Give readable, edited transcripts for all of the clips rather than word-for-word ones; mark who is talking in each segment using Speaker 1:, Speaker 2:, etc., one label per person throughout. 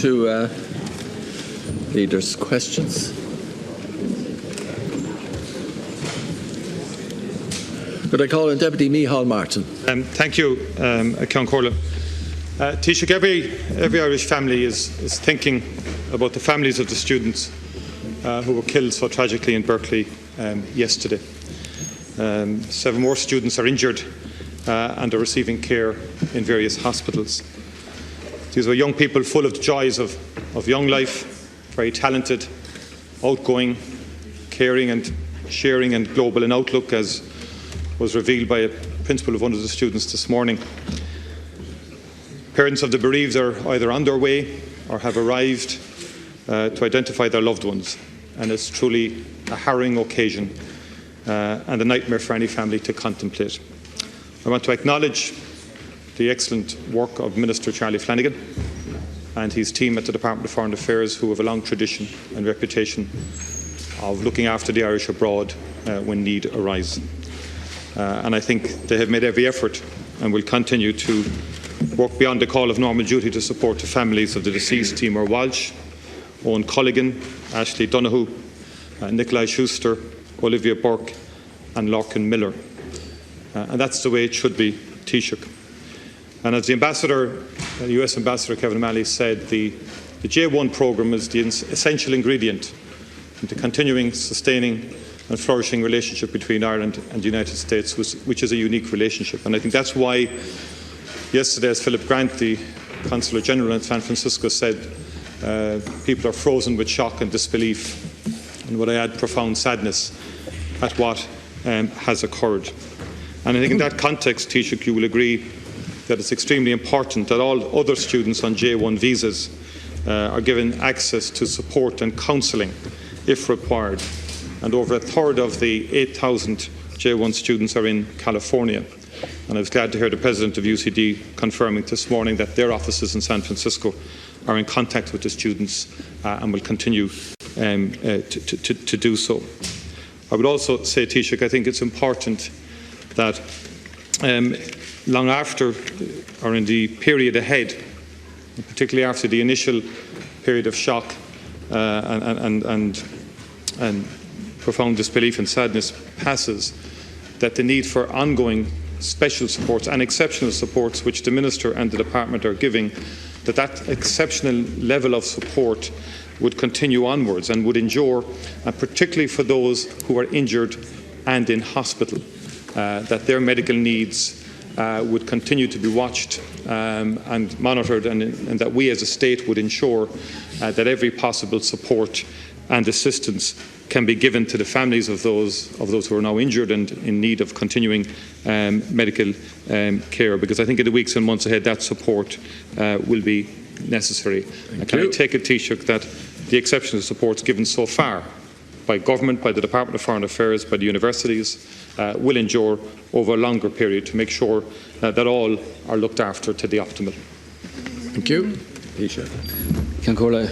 Speaker 1: to leaders' questions. Could I call on Deputy Micheál Martin?
Speaker 2: Thank you, Ceann Comhairle. Taoiseach, every Irish family is thinking about the families of the students who were killed so tragically in Berkeley yesterday. 7 more students are injured and are receiving care in various hospitals. These were young people full of the joys of young life, very talented, outgoing, caring and sharing and global in outlook, as was revealed by a principal of one of the students this morning. Parents of the bereaved are either on their way or have arrived to identify their loved ones, and it's truly a harrowing occasion and a nightmare for any family to contemplate. I want to acknowledge the excellent work of Minister Charlie Flanagan and his team at the Department of Foreign Affairs, who have a long tradition and reputation of looking after the Irish abroad when need arises. And I think they have made every effort and will continue to work beyond the call of normal duty to support the families of the deceased Timor Walsh, Owen Colligan, Ashley Donoghue, Nikolai Schuster, Olivia Burke and Larkin Miller. And that's the way it should be, Taoiseach. And as the US Ambassador Kevin O'Malley said, the J1 programme is the essential ingredient in the continuing, sustaining and flourishing relationship between Ireland and the United States, which is a unique relationship. And I think that's why yesterday, as Philip Grant, the Consular General in San Francisco, said, people are frozen with shock and disbelief, and would I add profound sadness at what has occurred. And I think in that context, Taoiseach, you will agree that it's extremely important that all other students on J1 visas are given access to support and counselling if required. And over a third of the 8,000 J1 students are in California. And I was glad to hear the President of UCD confirming this morning that their offices in San Francisco are in contact with the students and will continue to do so. I would also say, Taoiseach, I think it's important that long after, or in the period ahead, particularly after the initial period of shock and profound disbelief and sadness passes, that the need for ongoing special supports and exceptional supports, which the Minister and the Department are giving, that exceptional level of support would continue onwards and would endure, particularly for those who are injured and in hospital, that their medical needs would continue to be watched and monitored, and that we as a state would ensure that every possible support and assistance can be given to the families of those who are now injured and in need of continuing medical care, because I think in the weeks and months ahead that support will be necessary. Can I take it, Taoiseach, that the exceptional supports given so far by government, by the Department of Foreign Affairs, by the universities, will endure over a longer period to make sure that all are looked after to the optimal?
Speaker 1: Thank you. Taoiseach.
Speaker 3: Ceann Comhairle,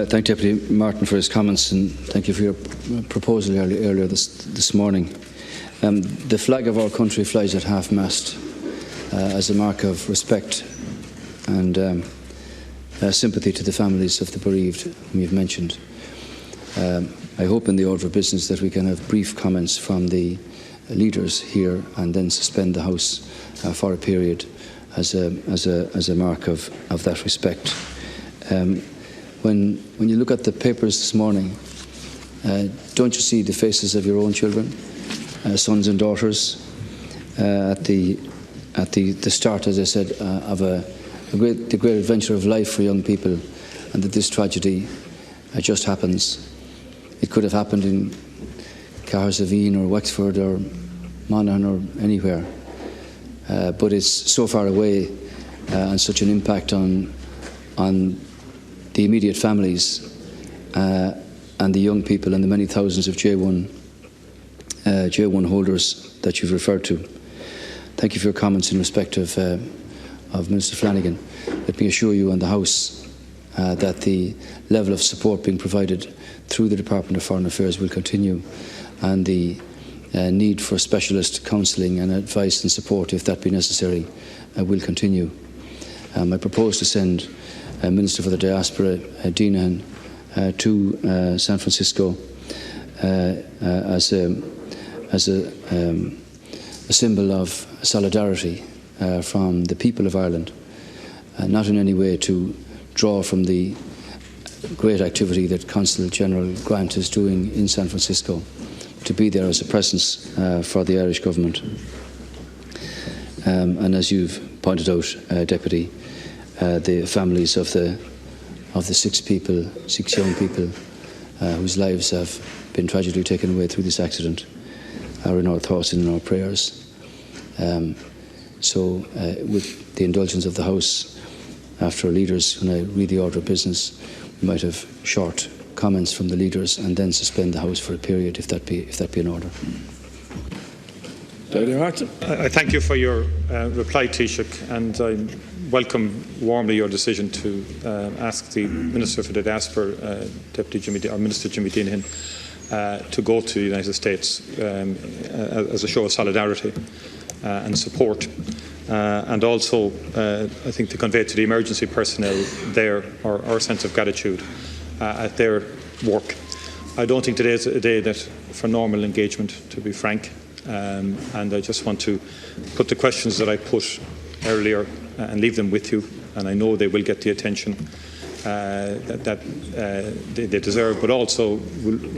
Speaker 3: thank Deputy Martin for his comments, and thank you for your proposal earlier this morning. The flag of our country flies at half-mast as a mark of respect and sympathy to the families of the bereaved whom you've mentioned. I hope in the order of business that we can have brief comments from the leaders here and then suspend the House for a period as a mark of that respect. When you look at the papers this morning, don't you see the faces of your own children, sons and daughters, at the start, as I said, of the great adventure of life for young people, and that this tragedy just happens? It could have happened in Cahersiveen or Wexford or Monaghan or anywhere, but it's so far away and such an impact on the immediate families and the young people and the many thousands of J1 holders that you've referred to. Thank you for your comments in respect of Minister Flanagan. Let me assure you and the House that the level of support being provided through the Department of Foreign Affairs will continue, and the need for specialist counselling and advice and support, if that be necessary, will continue. I propose to send Minister for the Diaspora, Dinahan, to San Francisco as a symbol of solidarity from the people of Ireland, not in any way to draw from the great activity that Consul General Grant is doing in San Francisco, to be there as a presence for the Irish government. And as you've pointed out, Deputy, the families of the 6 young people whose lives have been tragically taken away through this accident are in our thoughts and in our prayers. So with the indulgence of the House, after leaders, when I read the order of business, we might have short comments from the leaders and then suspend the House for a period, if that be in order.
Speaker 2: I thank you for your reply, Taoiseach, and I welcome warmly your decision to ask the Minister for the Diaspora, Minister Jimmy Dinahan, to go to the United States as a show of solidarity and support, and also I think to convey to the emergency personnel there our sense of gratitude at their work. I don't think today is a day for normal engagement, to be frank, and I just want to put the questions that I put earlier and leave them with you, and I know they will get the attention that they deserve, but also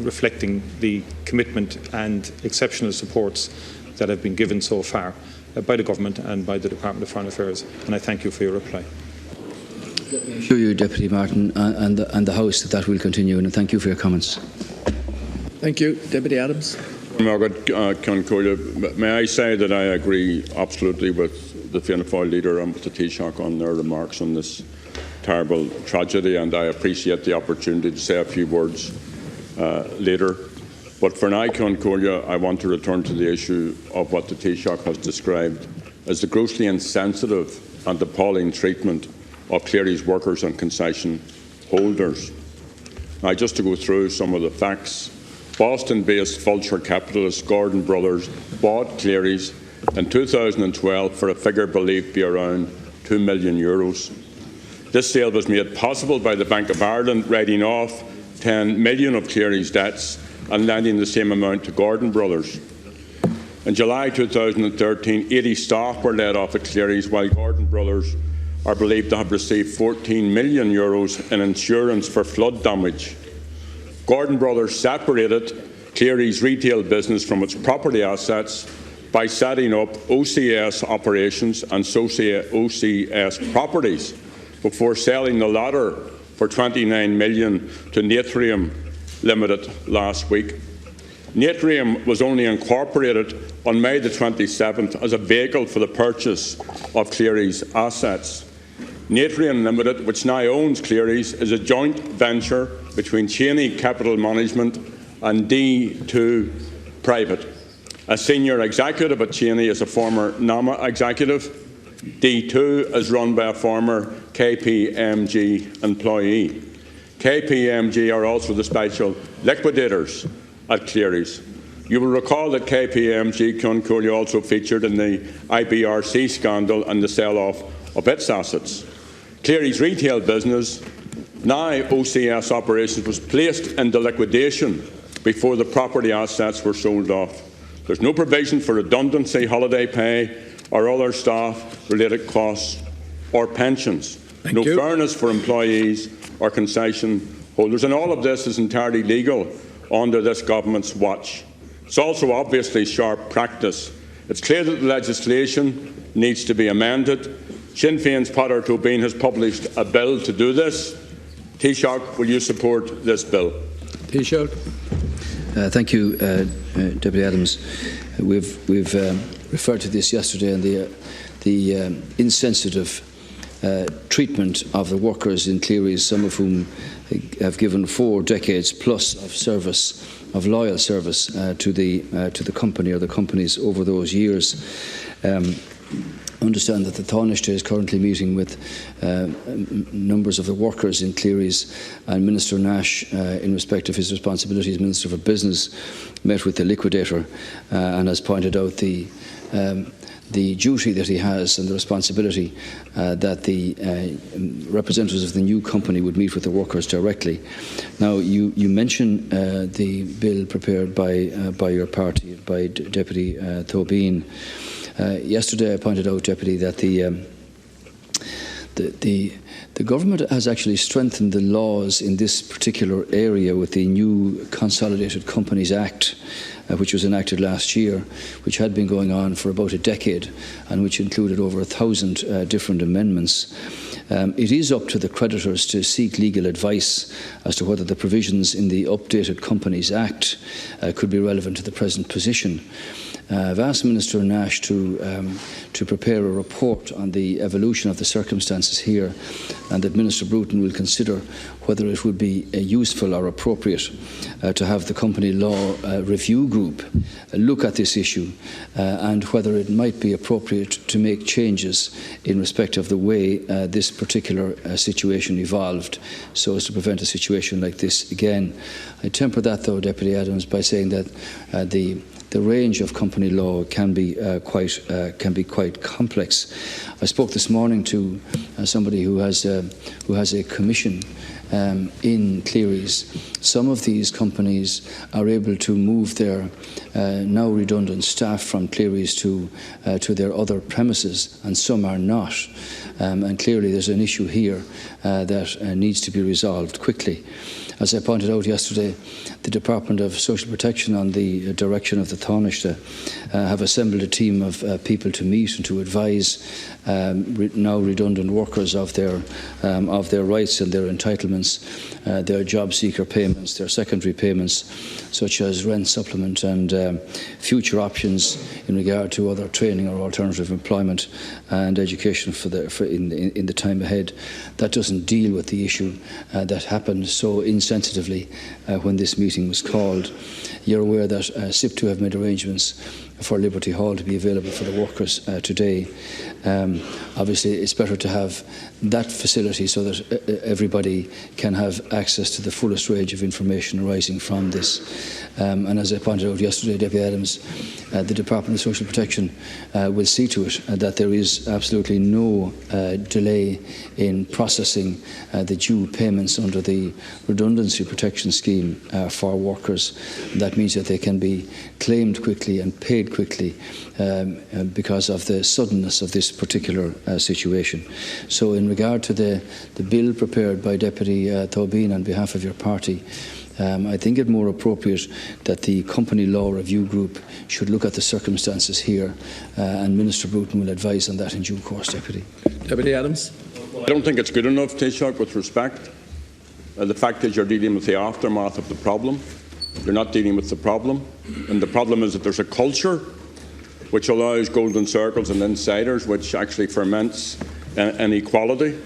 Speaker 2: reflecting the commitment and exceptional supports that have been given so far by the Government and by the Department of Foreign Affairs, and I thank you for your reply.
Speaker 3: I assure you, Deputy Martin, and the House that will continue, and thank you for your comments.
Speaker 1: Thank you. Deputy Adams.
Speaker 4: Margaret Concolia, may I say that I agree absolutely with the Fianna Fáil leader and with the Taoiseach on their remarks on this terrible tragedy, and I appreciate the opportunity to say a few words later. But for now, Concolia, I want to return to the issue of what the Taoiseach has described as the grossly insensitive and appalling treatment of Cleary's workers and concession holders. Now, just to go through some of the facts, Boston-based vulture capitalist Gordon Brothers bought Cleary's in 2012 for a figure believed to be around €2 million. This sale was made possible by the Bank of Ireland writing off 10 million of Cleary's debts and lending the same amount to Gordon Brothers. In July 2013, 80 staff were laid off at Cleary's, while Gordon Brothers are believed to have received €14 million in insurance for flood damage. Gordon Brothers separated Cleary's retail business from its property assets by setting up OCS operations and OCS properties before selling the latter for $29 million to Natrium Limited last week. Natrium was only incorporated on May the 27th as a vehicle for the purchase of Cleary's assets. Natrium Limited, which now owns Cleary's, is a joint venture between Cheney Capital Management and D2 Private. A senior executive at Cheney is a former NAMA executive. D2 is run by a former KPMG employee. KPMG are also the special liquidators at Cleary's. You will recall that KPMG Concolia also featured in the IBRC scandal and the sell-off of its assets. Cleary's retail business, now OCS operations, was placed into liquidation before the property assets were sold off. There's no provision for redundancy, holiday pay or other staff-related costs or pensions.
Speaker 1: Thank
Speaker 4: no
Speaker 1: you.
Speaker 4: fairness for employees or concession holders. And all of this is entirely legal under this government's watch. It's also obviously sharp practice. It's clear that the legislation needs to be amended. Sinn Féin's Peadar Tóibín has published a bill to do this. Taoiseach, will you support this bill?
Speaker 1: Taoiseach.
Speaker 3: Thank you, Deputy Adams. We've referred to this yesterday, and the insensitive treatment of the workers in Cleary's, some of whom have given 4 decades plus of service, of loyal service to the company or the companies over those years. I understand that the Taoiseach is currently meeting with numbers of the workers in Cleary's, and Minister Nash, in respect of his responsibilities, Minister for Business, met with the liquidator and has pointed out the the duty that he has and the responsibility that the representatives of the new company would meet with the workers directly. Now, you mention the bill prepared by your party, by Deputy Tobin. Yesterday I pointed out, Deputy, that the government has actually strengthened the laws in this particular area with the new Consolidated Companies Act, which was enacted last year, which had been going on for about a decade and which included over 1,000 different amendments. It is up to the creditors to seek legal advice as to whether the provisions in the updated Companies Act could be relevant to the present position. I've asked Minister Nash to prepare a report on the evolution of the circumstances here, and that Minister Bruton will consider whether it would be useful or appropriate to have the Company Law Review Group look at this issue and whether it might be appropriate to make changes in respect of the way this particular situation evolved, so as to prevent a situation like this again. I temper that, though, Deputy Adams, by saying that the range of company law can be quite complex. I spoke this morning to somebody who has a commission in Cleary's. Some of these companies are able to move their now redundant staff from Cleary's to their other premises, and some are not. And clearly there's an issue here that needs to be resolved quickly. As I pointed out yesterday, the Department of Social Protection, on the direction of the Taoiseach, have assembled a team of people to meet and to advise now redundant workers of their rights and their entitlements, their job seeker payments, their secondary payments, such as rent supplement and future options in regard to other training or alternative employment and education in the time ahead. That doesn't deal with the issue that happened so insensitively when this meeting was called. You're aware that SIP2 have made arrangements for Liberty Hall to be available for the workers today. Obviously, it's better to have that facility so that everybody can have access to the fullest range of information arising from this. And as I pointed out yesterday, Deputy Adams, the Department of Social Protection will see to it that there is absolutely no delay in processing the due payments under the redundancy protection scheme for workers. That means that they can be claimed quickly and paid quickly because of the suddenness of this particular situation. So in regard to the bill prepared by Deputy Tobin on behalf of your party, I think it more appropriate that the Company Law Review Group should look at the circumstances here, and Minister Bruton will advise on that in due course, Deputy.
Speaker 1: Deputy Adams.
Speaker 4: I don't think it's good enough, Taoiseach, with respect. The fact is you're dealing with the aftermath of the problem. You're not dealing with the problem. And the problem is that there's a culture which allows golden circles and insiders, which actually ferments inequality.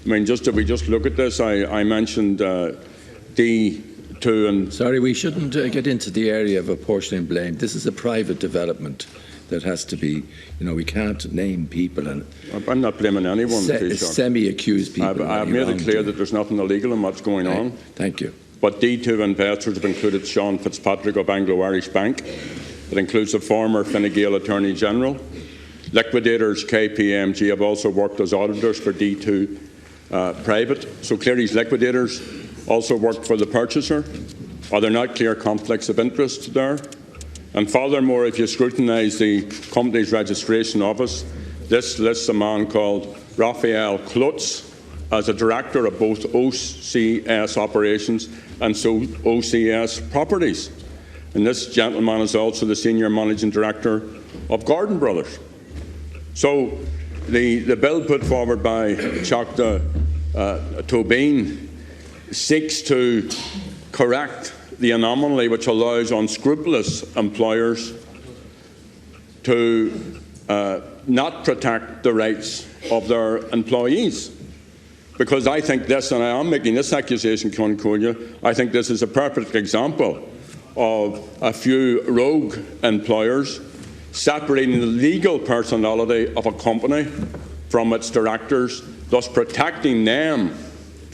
Speaker 4: I mean, if we just look at this, I mentioned D2 and...
Speaker 1: Sorry, we shouldn't get into the area of apportioning blame. This is a private development that has to be, we can't name people and...
Speaker 4: I'm not blaming anyone,
Speaker 1: semi-accused people.
Speaker 4: I've made it clear that there's nothing illegal in what's going on.
Speaker 1: Thank you.
Speaker 4: But D2 investors have included Sean Fitzpatrick of Anglo-Irish Bank. It includes the former Fine Gael Attorney General. Liquidators KPMG have also worked as auditors for D2 Private. So clearly liquidators also worked for the purchaser. Are there not clear conflicts of interest there? And furthermore, if you scrutinise the company's registration office, this lists a man called Raphael Klutz as a director of both OCS operations and so OCS properties. And this gentleman is also the senior managing director of Gordon Brothers. So the bill put forward by Dr. Tobin seeks to correct the anomaly which allows unscrupulous employers to not protect the rights of their employees. Because I think this, and I am making this accusation, Concordia, I think this is a perfect example of a few rogue employers separating the legal personality of a company from its directors, thus protecting them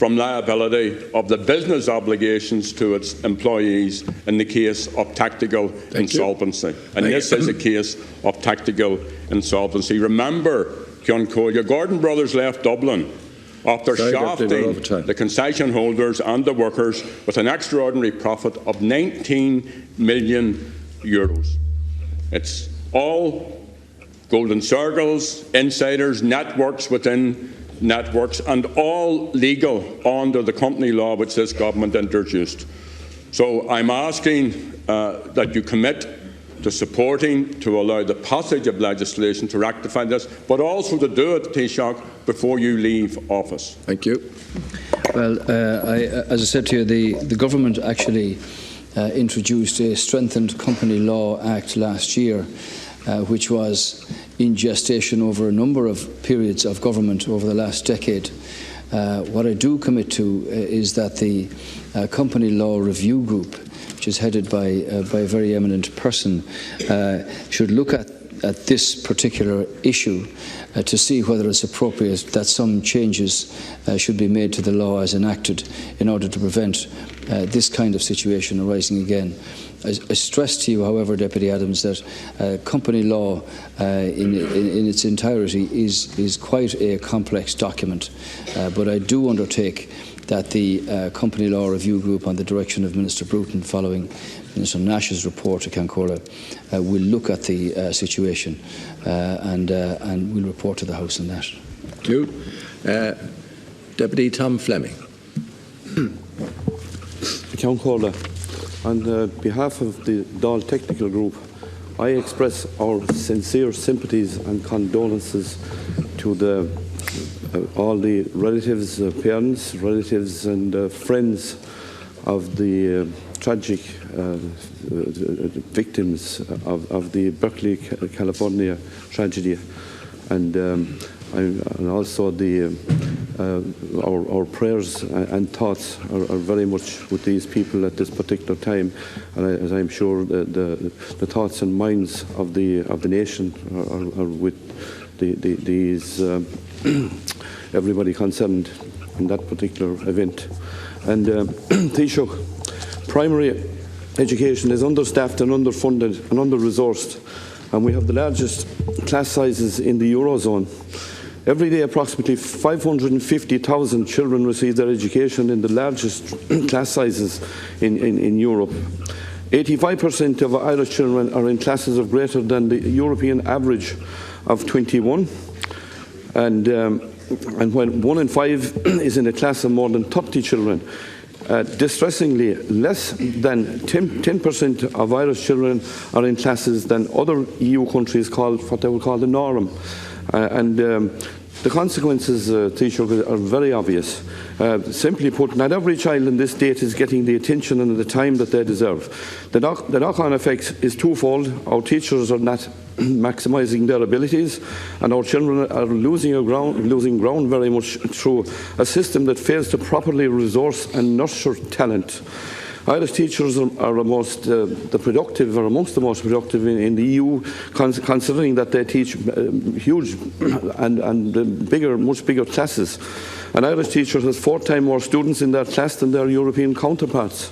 Speaker 4: from liability of the business obligations to its employees in the case of tactical insolvency. And this is a case of tactical insolvency. Remember, Kioncolia, Gordon Brothers left Dublin after shafting the concession holders and the workers with an extraordinary profit of 19 million euros. It's all golden circles, insiders, networks within networks, and all legal under the company law which this government introduced. So I'm asking that you commit to supporting to allow the passage of legislation to rectify this, but also to do it, Taoiseach, before you leave office.
Speaker 1: Thank you.
Speaker 3: Well, as I said to you, the government actually introduced a strengthened Company Law Act last year, which was in gestation over a number of periods of government over the last decade. What I do commit to is that the Company Law Review Group, which is headed by a very eminent person, should look at this particular issue to see whether it's appropriate that some changes should be made to the law as enacted in order to prevent this kind of situation arising again. I stress to you, however, Deputy Adams, that company law in its entirety is quite a complex document, but I do undertake that the Company Law Review Group, on the direction of Minister Bruton, following Minister Nash's report to Cancola, will look at the situation and will report to the House on that.
Speaker 1: Thank you. Deputy Tom Fleming.
Speaker 5: Cancola, on behalf of the Dáil Technical Group, I express our sincere sympathies and condolences to all the relatives, parents, relatives and friends of the tragic victims of the Berkeley, California tragedy, and also our prayers and thoughts are very much with these people at this particular time, and as I'm sure the thoughts and minds of the nation are with these everybody concerned in that particular event. And Taoiseach, primary education is understaffed and underfunded and under-resourced, and we have the largest class sizes in the Eurozone. Every day, approximately 550,000 children receive their education in the largest class sizes in Europe. 85% of Irish children are in classes of greater than the European average of 21. And when 1 in 5 is in a class of more than 30 children, distressingly, less than 10% of Irish children are in classes than other EU countries called what they would call the norm. The consequences, Taoiseach, are very obvious. Simply put, not every child in this state is getting the attention and the time that they deserve. The knock-on effect is twofold. Our teachers are not maximising their abilities, and our children are losing ground very much through a system that fails to properly resource and nurture talent. Irish teachers are amongst the most productive in the EU, considering that they teach huge and much bigger classes. An Irish teacher has 4 times more students in their class than their European counterparts.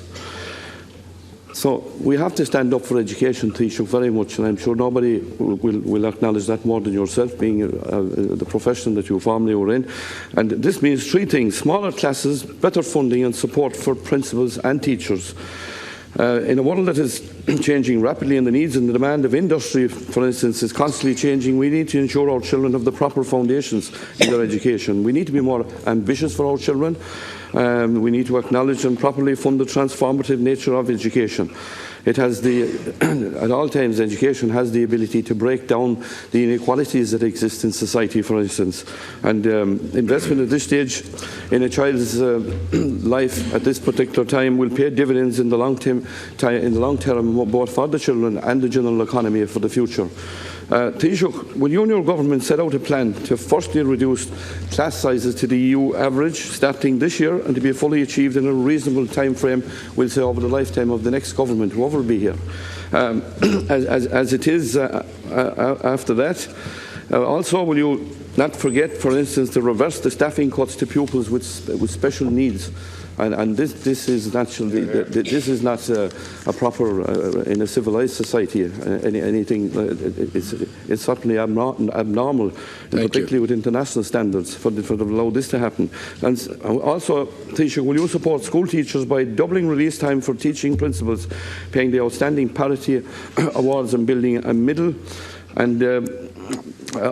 Speaker 5: So we have to stand up for education, Taoiseach, very much, and I'm sure nobody will acknowledge that more than yourself, being the profession that you formerly were in. And this means 3 things: smaller classes, better funding and support for principals and teachers. In a world that is changing rapidly, and the needs and the demand of industry, for instance, is constantly changing, we need to ensure our children have the proper foundations in their education. We need to be more ambitious for our children. We need to acknowledge and properly fund the transformative nature of education. It has at all times, education has the ability to break down the inequalities that exist in society, for instance. And investment at this stage in a child's life at this particular time will pay dividends in the long term, both for the children and the general economy for the future. Taoiseach, will you and your government set out a plan to firstly reduce class sizes to the EU average starting this year, and to be fully achieved in a reasonable time frame, we'll say over the lifetime of the next government, whoever will be here? As it is after that, also will you not forget, for instance, to reverse the staffing cuts to pupils with special needs. And this is naturally, this is not a proper, in a civilised society, anything, it's certainly abnormal, particularly with international standards, for to allow this to happen. And also, Taoiseach, will you support school teachers by doubling release time for teaching principals, paying the outstanding parity awards and building a middle, and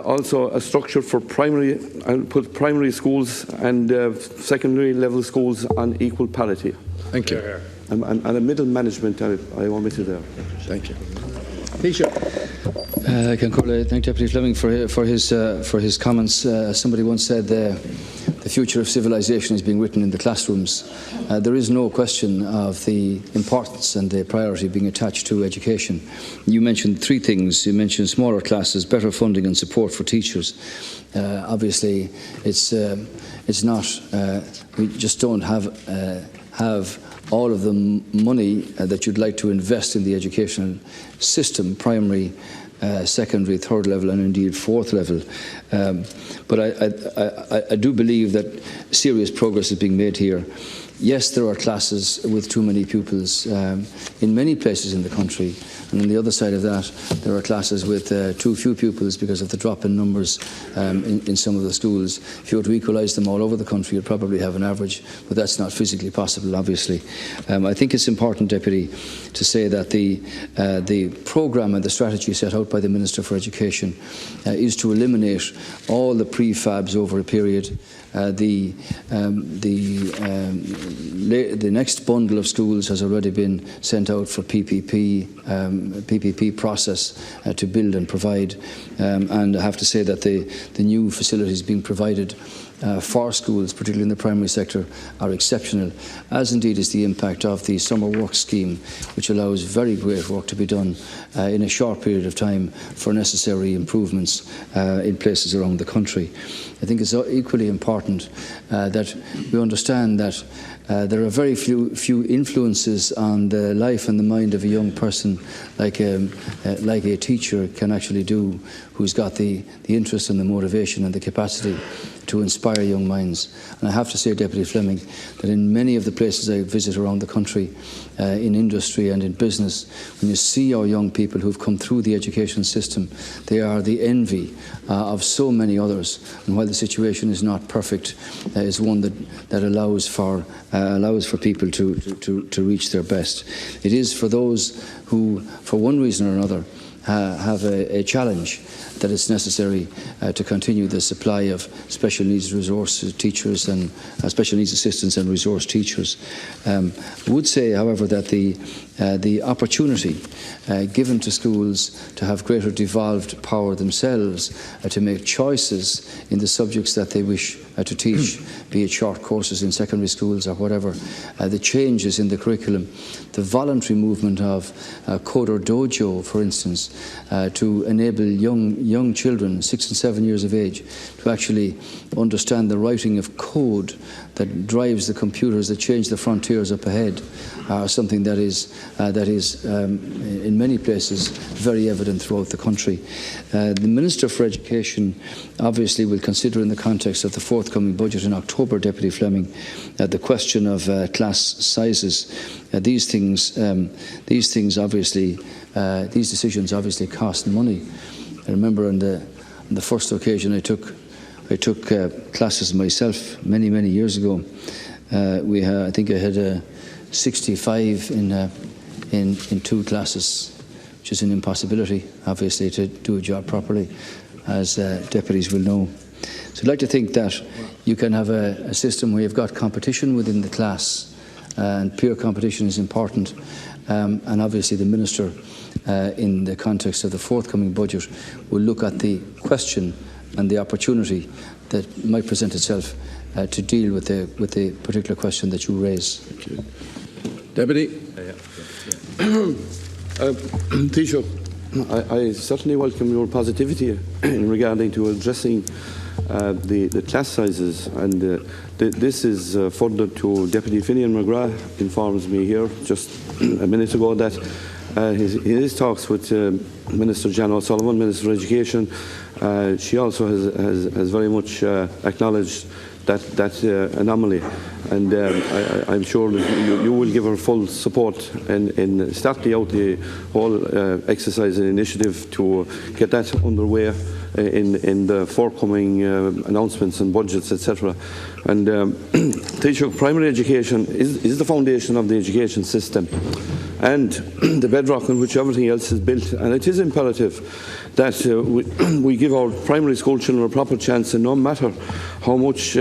Speaker 5: also a structure for primary, and put primary schools and secondary level schools on equal parity.
Speaker 1: Thank you.
Speaker 5: And a middle management, I omitted there.
Speaker 1: Thank you. Taoiseach.
Speaker 3: I can thank Deputy Fleming for his comments. Somebody once said the future of civilization is being written in the classrooms. There is no question of the importance and the priority being attached to education. You mentioned three things. You mentioned smaller classes, better funding and support for teachers. Obviously, it's not. We just don't have all of the money that you'd like to invest in the educational system, primary, secondary, third level, and indeed fourth level. But I do believe that serious progress is being made here. Yes, there are classes with too many pupils in many places in the country, and on the other side of that, there are classes with too few pupils because of the drop in numbers in some of the schools. If you were to equalise them all over the country, you'd probably have an average, but that's not physically possible, obviously. I think it's important, Deputy, to say that the programme and the strategy set out by the Minister for Education is to eliminate all the prefabs over a period. The next bundle of schools has already been sent out for PPP process to build and provide, and I have to say that the new facilities being provided for schools, particularly in the primary sector, are exceptional, as indeed is the impact of the summer work scheme, which allows very great work to be done in a short period of time for necessary improvements in places around the country. I think it's equally important that we understand that there are very few influences on the life and the mind of a young person like a teacher can actually do, who's got the interest and the motivation and the capacity to inspire young minds. And I have to say, Deputy Fleming, that in many of the places I visit around the country, in industry and in business, when you see our young people who've come through the education system, they are the envy of so many others. And while the situation is not perfect, it's one that allows for people to reach their best. It is for those who, for one reason or another, have a challenge that it's necessary to continue the supply of special needs resource teachers and special needs assistants and resource teachers. I would say, however, that the opportunity given to schools to have greater devolved power themselves, to make choices in the subjects that they wish to teach, be it short courses in secondary schools or whatever, the changes in the curriculum, the voluntary movement of Coder Dojo, for instance, to enable young children, 6 and 7 years of age, to actually understand the writing of code that drives the computers that change the frontiers up ahead, are something that is in many places very evident throughout the country. The Minister for Education obviously will consider, in the context of the forthcoming budget in October, Deputy Fleming, the question of class sizes. These decisions obviously cost money. I remember on the first occasion I took classes myself many years ago. I think I had 65 in 2 classes, which is an impossibility, obviously, to do a job properly, as deputies will know. So I'd like to think that you can have a system where you've got competition within the class, and peer competition is important. And obviously the Minister, in the context of the forthcoming budget, will look at the question and the opportunity that might present itself to deal with the particular question that you raise.
Speaker 1: Thank you. Deputy?
Speaker 5: Taoiseach, I certainly welcome your positivity in regarding to addressing the class sizes, and this is further to Deputy Finian McGrath informs me here just a minute ago that in his talks with Minister Jan O'Sullivan, Minister of Education, she also has very much acknowledged that anomaly, and I'm sure that you will give her full support in starting out the whole exercise and initiative to get that underway in the forthcoming announcements and budgets, etc. And Taoiseach, primary education is the foundation of the education system and the bedrock on which everything else is built, and it is imperative that we give our primary school children a proper chance, and no matter how much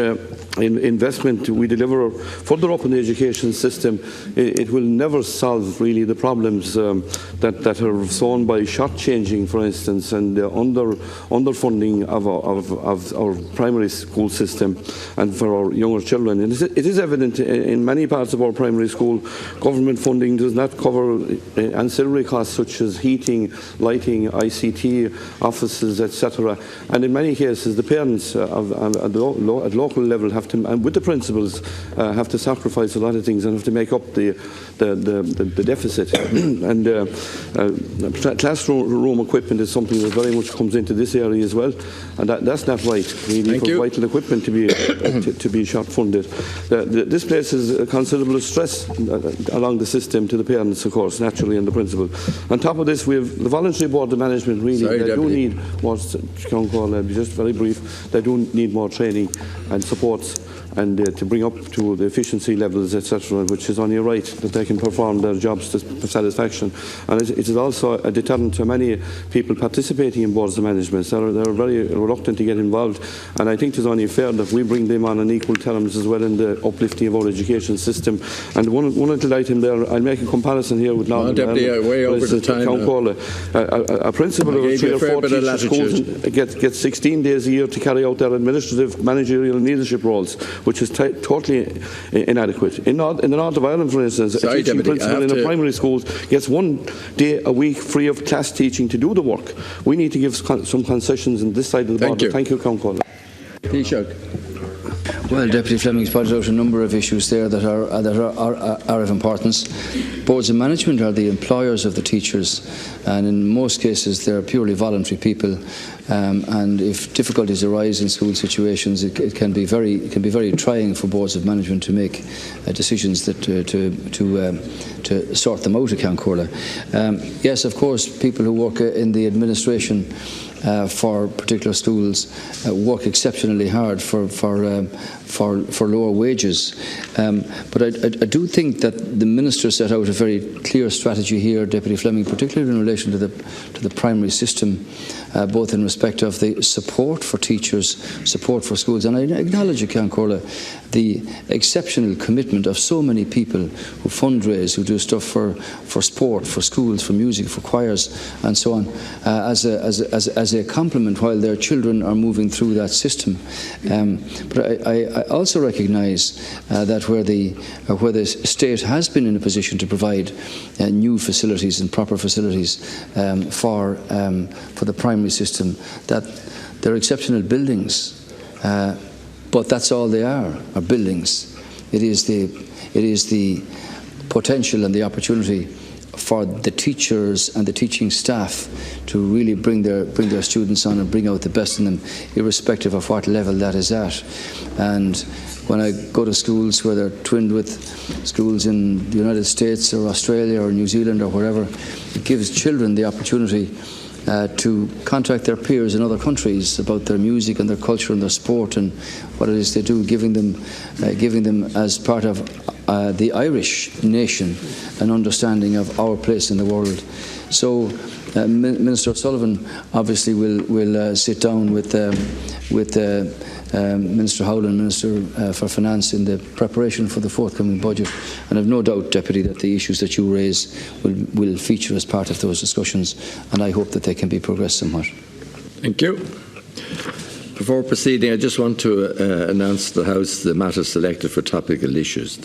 Speaker 5: investment we deliver further up in the education system, it will never solve really the problems that are sown by shortchanging, for instance, and underfunding of our primary school system and for our younger children. And it is evident in many parts of our primary school, government funding does not cover ancillary costs such as heating, lighting, ICT, offices, etc. And in many cases, the parents at local level have to, and with the principals, have to sacrifice a lot of things and have to make up the deficit. And classroom equipment is something that very much comes into this area as well, and that's not right. We need for vital equipment to be short funded. This places considerable stress along the system to the parents, of course, naturally, and the principal. On top of this, we have the voluntary board of management. Really, they do need more. Just very brief. They do need more training and supports, and to bring up to the efficiency levels, etc., which is only right that they can perform their jobs to satisfaction. And it is also a deterrent to many people participating in boards of management. They're very reluctant to get involved, and I think it's only fair that we bring them on equal terms as well in the uplifting of our education system. And one little item there, I'll make a comparison here with Northern Ireland.
Speaker 1: Way over the time.
Speaker 5: A principal of 3 or 4 teacher schools gets 16 days a year to carry out their administrative, managerial and leadership roles, which is totally inadequate. In the north of Ireland, for instance, a teaching principal in a primary school gets 1 day a week free of class teaching to do the work. We need to give some concessions on this side of the border. Thank you, Councillor.
Speaker 3: Well, Deputy Fleming's pointed out a number of issues there that are of importance. Boards of management are the employers of the teachers, and in most cases they're purely voluntary people. And if difficulties arise in school situations, it can be very trying for boards of management to make decisions that to sort them out at Councorla. Yes, of course, people who work in the administration for particular schools work exceptionally hard for lower wages. But I do think that the Minister set out a very clear strategy here, Deputy Fleming, particularly in relation to the primary system, both in respect of the support for teachers, support for schools. And I acknowledge at Councorla the exceptional commitment of so many people who fundraise, who do stuff for sport, for schools, for music, for choirs, and so on, as a compliment while their children are moving through that system. But I also recognise that where the state has been in a position to provide new facilities and proper facilities for the primary system, that they're exceptional buildings. But that's all they are buildings. It is the potential and the opportunity for the teachers and the teaching staff to really bring their students on and bring out the best in them, irrespective of what level that is at. And when I go to schools where they're twinned with schools in the United States or Australia or New Zealand or wherever, it gives children the opportunity to contact their peers in other countries about their music and their culture and their sport and what it is they do, giving them as part of the Irish nation an understanding of our place in the world. So Minister O'Sullivan obviously will sit down with Minister Howland, Minister for Finance, in the preparation for the forthcoming budget, and I've no doubt, Deputy, that the issues that you raise will feature as part of those discussions, and I hope that they can be progressed somewhat.
Speaker 1: Thank you. Before proceeding, I just want to announce to the House the matter selected for topical issues.